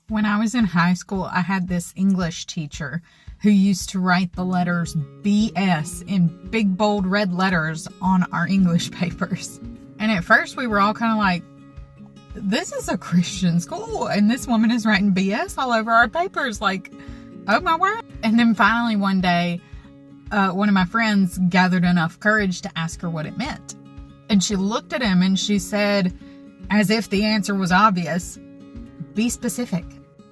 When I was in high school, I had this English teacher who used to write the letters BS in big bold red letters on our English papers. And at first we were all kind of like, this is a Christian school and this woman is writing BS all over our papers. Like, oh my word. And then finally one day, one of my friends gathered enough courage to ask her what it meant. And she looked at him and she said, as if the answer was obvious, be specific.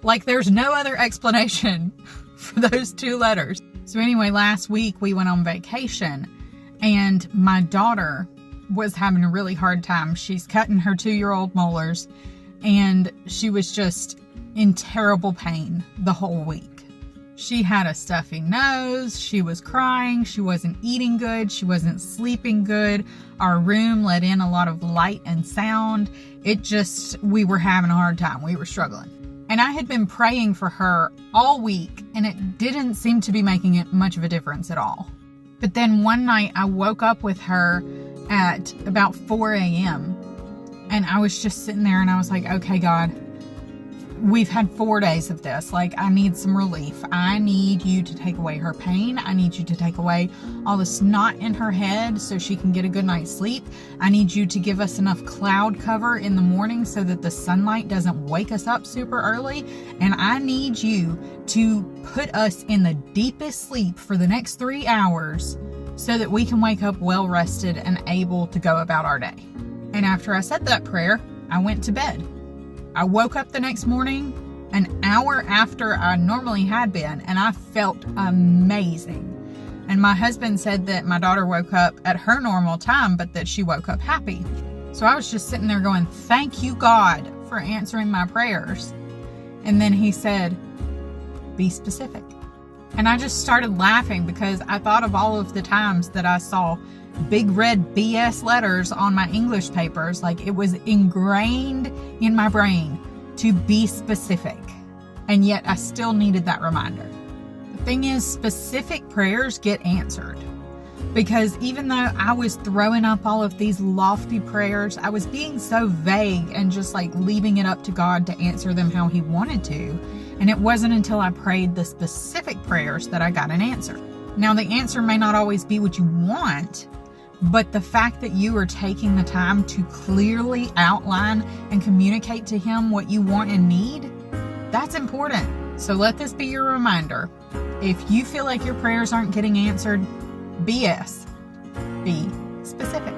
Like there's no other explanation for those two letters. So anyway, last week we went on vacation and my daughter was having a really hard time. She's cutting her 2-year-old molars and she was just in terrible pain the whole week. She had a stuffy nose, she was crying, she wasn't eating good, she wasn't sleeping good. Our room let in a lot of light and sound. We were having a hard time. We were struggling. And I had been praying for her all week and it didn't seem to be making it much of a difference at all. But then one night I woke up with her at about 4 a.m. and I was just sitting there and I was like, okay, God, we've had 4 days of this. Like, I need some relief. I need you to take away her pain. I need you to take away all the snot in her head so she can get a good night's sleep. I need you to give us enough cloud cover in the morning so that the sunlight doesn't wake us up super early. And I need you to put us in the deepest sleep for the next 3 hours so that we can wake up well rested and able to go about our day. And after I said that prayer, I went to bed. I woke up the next morning an hour after I normally had been, and I felt amazing. And my husband said that my daughter woke up at her normal time, but that she woke up happy. So I was just sitting there going, thank you, God, for answering my prayers. And then he said, be specific. And I just started laughing because I thought of all of the times that I saw big red BS letters on my English papers. Like it was ingrained in my brain to be specific. And yet I still needed that reminder. The thing is, specific prayers get answered. Because even though I was throwing up all of these lofty prayers, I was being so vague and just like leaving it up to God to answer them how He wanted to. And it wasn't until I prayed the specific prayers that I got an answer. Now, the answer may not always be what you want, but the fact that you are taking the time to clearly outline and communicate to Him what you want and need, that's important. So let this be your reminder. If you feel like your prayers aren't getting answered, BS. Be specific.